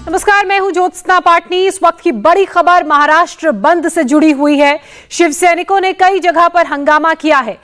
नमस्कार, मैं हूं ज्योत्सना पाटनी। इस वक्त की बड़ी खबर महाराष्ट्र बंद से जुड़ी हुई है। शिव सैनिकों ने कई जगह पर हंगामा किया है।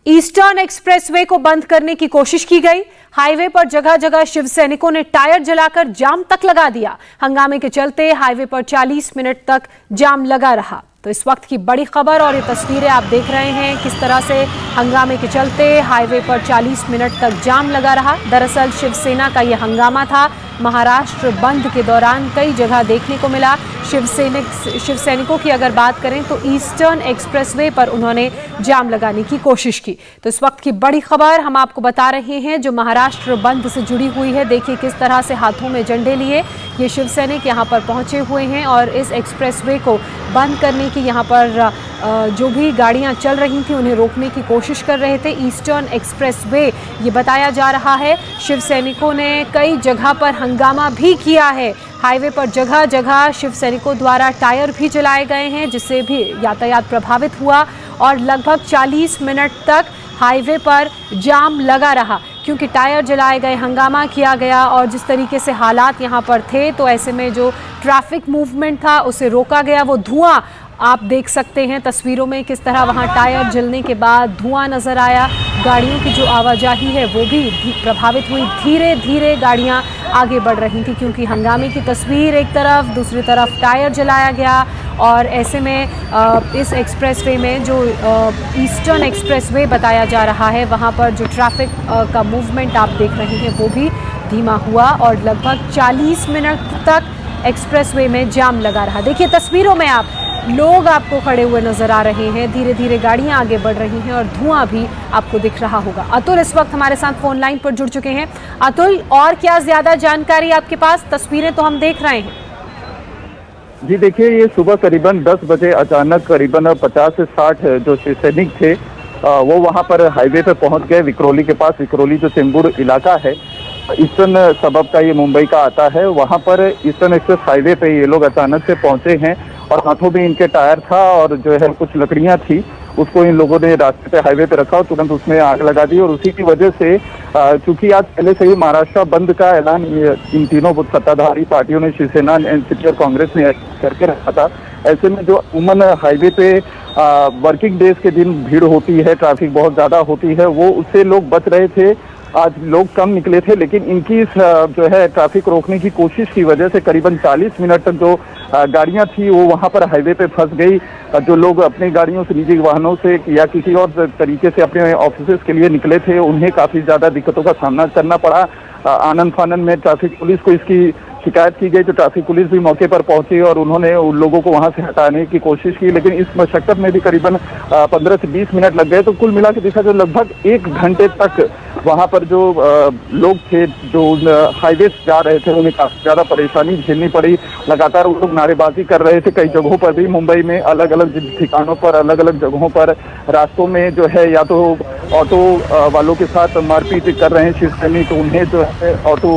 ईस्टर्न एक्सप्रेसवे को बंद करने की कोशिश की गई। हाईवे पर जगह जगह शिव सैनिकों ने टायर जलाकर जाम तक लगा दिया। हंगामे के चलते हाईवे पर 40 मिनट तक जाम लगा रहा। तो इस वक्त की बड़ी खबर और ये तस्वीरें आप देख रहे हैं, किस तरह से हंगामे के चलते हाईवे पर 40 मिनट तक जाम लगा रहा। दरअसल शिवसेना का यह हंगामा था। महाराष्ट्र बंद के दौरान कई जगह देखने को मिला। शिव सैनिकों की अगर बात करें तो ईस्टर्न एक्सप्रेसवे पर उन्होंने जाम लगाने की कोशिश की। तो इस वक्त की बड़ी खबर हम आपको बता रहे हैं जो महाराष्ट्र बंद से जुड़ी हुई है। देखिए किस तरह से हाथों में झंडे लिए ये शिव सैनिक यहाँ पर पहुंचे हुए हैं और इस एक्सप्रेसवे को बंद करने की यहाँ पर जो भी गाड़ियां चल रही थी उन्हें रोकने की कोशिश कर रहे थे। ईस्टर्न एक्सप्रेसवे ये बताया जा रहा है। शिव सैनिकों ने कई जगह पर हंगामा भी किया है। हाईवे पर जगह जगह शिव सैनिकों द्वारा टायर भी जलाए गए हैं, जिससे भी यातायात प्रभावित हुआ और लगभग 40 मिनट तक हाईवे पर जाम लगा रहा, क्योंकि टायर जलाए गए, हंगामा किया गया और जिस तरीके से हालात यहाँ पर थे तो ऐसे में जो ट्रैफिक मूवमेंट था उसे रोका गया। वो धुआं आप देख सकते हैं तस्वीरों में, किस तरह वहाँ टायर जलने के बाद धुआं नजर आया। गाड़ियों की जो आवाजाही है वो भी प्रभावित हुई। धीरे धीरे गाड़ियाँ आगे बढ़ रही थी, क्योंकि हंगामे की तस्वीर एक तरफ, दूसरी तरफ टायर जलाया गया और ऐसे में इस एक्सप्रेसवे में जो ईस्टर्न एक्सप्रेसवे बताया जा रहा है वहाँ पर जो ट्रैफिक का मूवमेंट आप देख रहे हैं वो भी धीमा हुआ और लगभग 40 मिनट तक एक्सप्रेसवे में जाम लगा रहा। देखिए तस्वीरों में आप लोग आपको खड़े हुए नजर आ रहे हैं। धीरे धीरे गाड़ियां आगे बढ़ रही हैं और धुआं भी आपको दिख रहा होगा। अतुल इस वक्त हमारे साथ फोन लाइन पर जुड़ चुके हैं। अतुल, और क्या ज्यादा जानकारी आपके पास? तस्वीरें तो हम देख रहे हैं। जी देखिए, ये सुबह करीबन 10 बजे अचानक करीबन 50 से 60 जो शिव सैनिक थे वो वहां पर हाईवे पे पहुंच गए। विक्रोली के पास, विक्रोली जो चेंबूर इलाका है, ईस्टर्न सबब का ये मुंबई का आता है, वहां पर ईस्टर्न एक्सप्रेस हाईवे पे ये लोग अचानक से पहुंचे हैं और हाथों में इनके टायर था और जो है कुछ लकड़ियां थी, उसको इन लोगों ने रास्ते पे हाईवे पे रखा और तुरंत उसमें आग लगा दी। और उसी की वजह से चूंकि आज पहले से ही महाराष्ट्र बंद का ऐलान इन तीनों सत्ताधारी पार्टियों ने, शिवसेना, एनसीपी और कांग्रेस ने करके रखा था, ऐसे में जो अमूमन हाईवे पे वर्किंग डेज के दिन भीड़ होती है, ट्रैफिक बहुत ज्यादा होती है, वो उससे लोग बच रहे थे। आज लोग कम निकले थे, लेकिन इनकी जो है ट्रैफिक रोकने की कोशिश की वजह से करीबन 40 मिनट तक जो गाड़ियां थी वो वहां पर हाईवे पे फंस गई। जो लोग अपनी गाड़ियों से, निजी वाहनों से या किसी और तरीके से अपने ऑफिस के लिए निकले थे, उन्हें काफी ज्यादा दिक्कतों का सामना करना पड़ा। आनंद फानन में ट्रैफिक पुलिस को इसकी शिकायत की गई, तो ट्रैफिक पुलिस भी मौके पर पहुंची और उन्होंने उन लोगों को वहां से हटाने की कोशिश की, लेकिन इस मशक्कत में भी करीबन 15 से 20 मिनट लग गए। तो कुल मिला के देखा जो लगभग 1 घंटे तक वहां पर जो लोग थे, जो हाईवे जा रहे थे, उन्हें काफी ज्यादा परेशानी झेलनी पड़ी। लगातार वो लोग नारेबाजी कर रहे थे। कई जगहों पर भी मुंबई में अलग अलग ठिकानों पर, अलग अलग जगहों पर रास्तों में जो है या तो ऑटो वालों के साथ मारपीट कर रहे हैं शिव सैनिक, तो उन्हें जो है ऑटो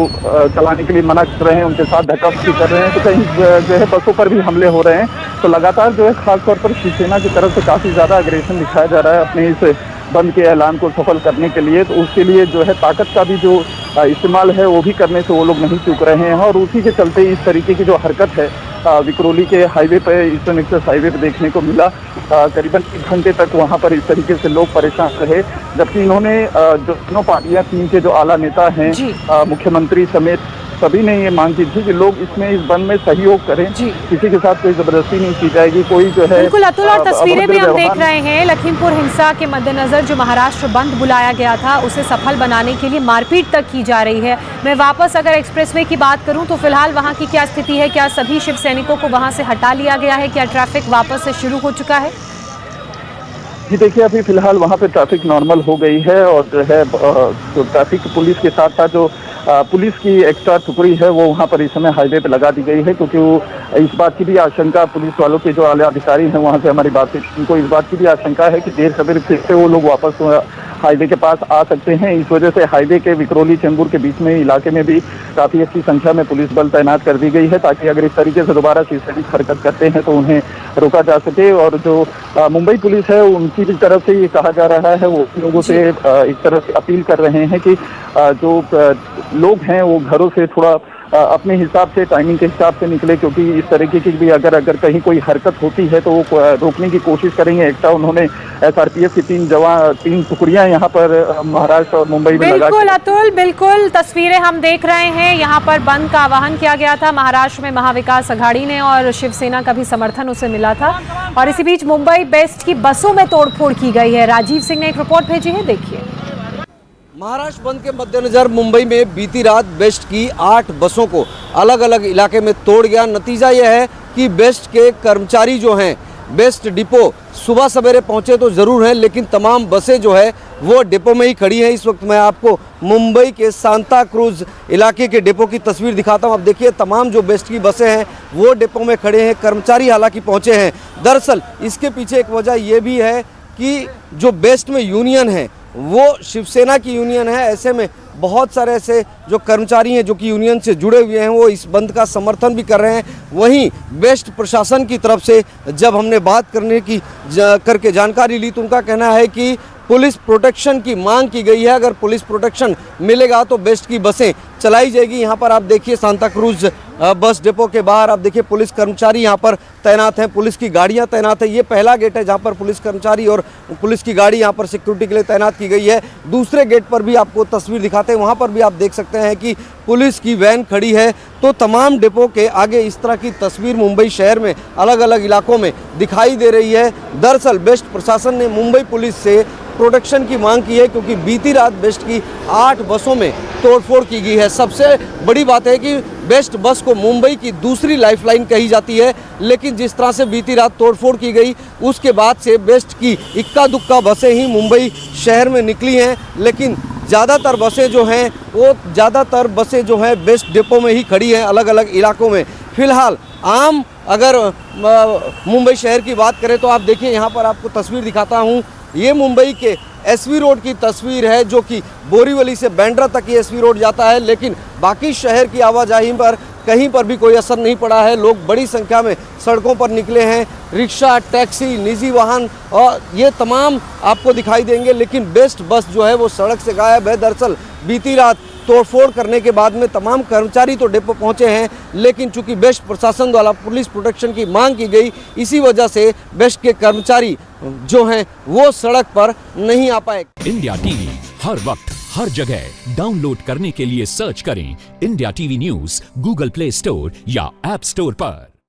चलाने के लिए मना कर रहे हैं, उनके साथ धक्का-मुक्की कर रहे हैं। तो कहीं जो है बसों पर भी हमले हो रहे हैं। तो लगातार जो है खासतौर पर शिवसेना की तरफ से काफी ज्यादा अग्रेशन दिखाया जा रहा है अपने इस बंद के ऐलान को सफल करने के लिए। तो उसके लिए जो है ताकत का भी जो इस्तेमाल है वो भी करने से वो लोग नहीं चूक रहे हैं और उसी के चलते इस तरीके की जो हरकत है विक्रोली के हाईवे पे, ईस्टर्न एक्सप्रेस हाईवे पे देखने को मिला। करीबन 1 घंटे तक वहां पर इस तरीके से लोग परेशान रहे, जबकि इन्होंने जो दोनों पार्टियां, तीन के जो आला नेता हैं, मुख्यमंत्री समेत सभी ने ये मांग की थी कि लोग इसमें, इस बंद में सहयोग करें, किसी के साथ कोई जबरदस्ती नहीं की जाएगी, कोई जो है। बिल्कुल अतुल, और तस्वीरें भी हम देख रहे हैं। लखीमपुर हिंसा के मद्देनजर जो महाराष्ट्र बंद बुलाया गया था उसे सफल बनाने के लिए मारपीट तक की जा रही है। मैं वापस अगर एक्सप्रेसवे की बात करूं तो फिलहाल वहां की क्या स्थिति है? क्या सभी शिव सैनिकों को वहां से हटा लिया गया है? क्या ट्रैफिक वापस से शुरू हो चुका है? जी देखिए, अभी फिलहाल वहाँ पे ट्रैफिक नॉर्मल हो गई है और जो है तो ट्रैफिक पुलिस के साथ साथ जो पुलिस की एक्स्ट्रा टुकड़ी है वो वहाँ पर इस समय हाईवे पे लगा दी गई है, क्योंकि वो इस बात की भी आशंका, पुलिस वालों के जो आला अधिकारी हैं वहाँ से हमारी बातचीत, उनको इस बात की भी आशंका है कि देर सवेर फिर से वो लोग वापस हाईवे के पास आ सकते हैं। इस वजह से हाईवे के विक्रोली चेंबूर के बीच में इलाके में भी काफी अच्छी संख्या में पुलिस बल तैनात कर दी गई है, ताकि अगर इस तरीके से दोबारा शिव सैनिक हरकत करते हैं तो उन्हें रोका जा सके। और जो मुंबई पुलिस है उनकी भी तरफ से ये कहा जा रहा है, वो लोगों से एक तरह से अपील कर रहे हैं कि जो लोग हैं वो घरों से थोड़ा अपने हिसाब से, टाइमिंग के हिसाब से निकले, क्योंकि इस तरीके की भी अगर कहीं कोई हरकत होती है तो वो रोकने की कोशिश करेंगे। एक्स्ट्रा उन्होंने SRPF की 3 टुकड़ियां यहाँ पर महाराष्ट्र और मुंबई में लगा। बिल्कुल अतुल, बिल्कुल तस्वीरें हम देख रहे हैं। यहाँ पर बंद का आह्वान किया गया था महाराष्ट्र में महाविकास अघाड़ी ने, और शिवसेना का भी समर्थन उसे मिला था। और इसी बीच मुंबई बेस्ट की बसों में तोड़फोड़ की गई है। राजीव सिंह ने एक रिपोर्ट भेजी है, देखिए। महाराष्ट्र बंद के मद्देनजर मुंबई में बीती रात बेस्ट की 8 बसों को अलग अलग इलाके में तोड़ गया। नतीजा यह है कि बेस्ट के कर्मचारी जो हैं बेस्ट डिपो सुबह सवेरे पहुंचे तो ज़रूर हैं, लेकिन तमाम बसें जो है वो डिपो में ही खड़ी हैं। इस वक्त मैं आपको मुंबई के सांता क्रूज इलाके के डिपो की तस्वीर दिखाता हूं। आप देखिए तमाम जो बेस्ट की बसें हैं वो डिपो में खड़े हैं, कर्मचारी हालांकि पहुंचे हैं। दरअसल इसके पीछे एक वजह ये भी है कि जो बेस्ट में यूनियन है वो शिवसेना की यूनियन है। ऐसे में बहुत सारे ऐसे जो कर्मचारी हैं जो कि यूनियन से जुड़े हुए हैं वो इस बंद का समर्थन भी कर रहे हैं। वहीं बेस्ट प्रशासन की तरफ से जब हमने बात करके जानकारी ली तो उनका कहना है कि पुलिस प्रोटेक्शन की मांग की गई है। अगर पुलिस प्रोटेक्शन मिलेगा तो बेस्ट की बसें चलाई जाएगी। यहाँ पर आप देखिए सांता क्रूज बस डिपो के बाहर आप देखिए पुलिस कर्मचारी यहाँ पर तैनात हैं, पुलिस की गाड़ियाँ तैनात है। ये पहला गेट है जहाँ पर पुलिस कर्मचारी और पुलिस की गाड़ी यहाँ पर सिक्योरिटी के लिए तैनात की गई है। दूसरे गेट पर भी आपको तस्वीर दिखाते हैं, वहाँ पर भी आप देख सकते हैं कि पुलिस की वैन खड़ी है। तो तमाम डिपो के आगे इस तरह की तस्वीर मुंबई शहर में अलग अलग इलाकों में दिखाई दे रही है। दरअसल बेस्ट प्रशासन ने मुंबई पुलिस से प्रोटेक्शन की मांग की है, क्योंकि बीती रात बेस्ट की 8 बसों में तोड़फोड़ की गई है। सबसे बड़ी बात है कि बेस्ट बस को मुंबई की दूसरी लाइफलाइन कही जाती है, लेकिन जिस तरह से बीती रात तोड़फोड़ की गई उसके बाद से बेस्ट की इक्का दुक्का बसें ही मुंबई शहर में निकली हैं। लेकिन ज़्यादातर बसें जो हैं बेस्ट डिपो में ही खड़ी हैं अलग अलग इलाकों में। फिलहाल आम अगर मुंबई शहर की बात करें तो आप देखिए यहाँ पर आपको तस्वीर दिखाता हूँ। ये मुंबई के SV रोड की तस्वीर है जो कि बोरीवली से बैंड्रा तक ये SV रोड जाता है, लेकिन बाकी शहर की आवाजाही पर कहीं पर भी कोई असर नहीं पड़ा है। लोग बड़ी संख्या में सड़कों पर निकले हैं, रिक्शा, टैक्सी, निजी वाहन और ये तमाम आपको दिखाई देंगे, लेकिन बेस्ट बस जो है वो सड़क से गायब है। दरअसल बीती रात तोड़फोड़ करने के बाद में तमाम कर्मचारी तो डिपो पहुंचे हैं, लेकिन चूंकि बेस्ट प्रशासन द्वारा पुलिस प्रोटेक्शन की मांग की गई, इसी वजह से बेस्ट के कर्मचारी जो हैं वो सड़क पर नहीं आ पाए। इंडिया टीवी हर वक्त हर जगह डाउनलोड करने के लिए सर्च करें India TV news Google play store या ऐप स्टोर पर।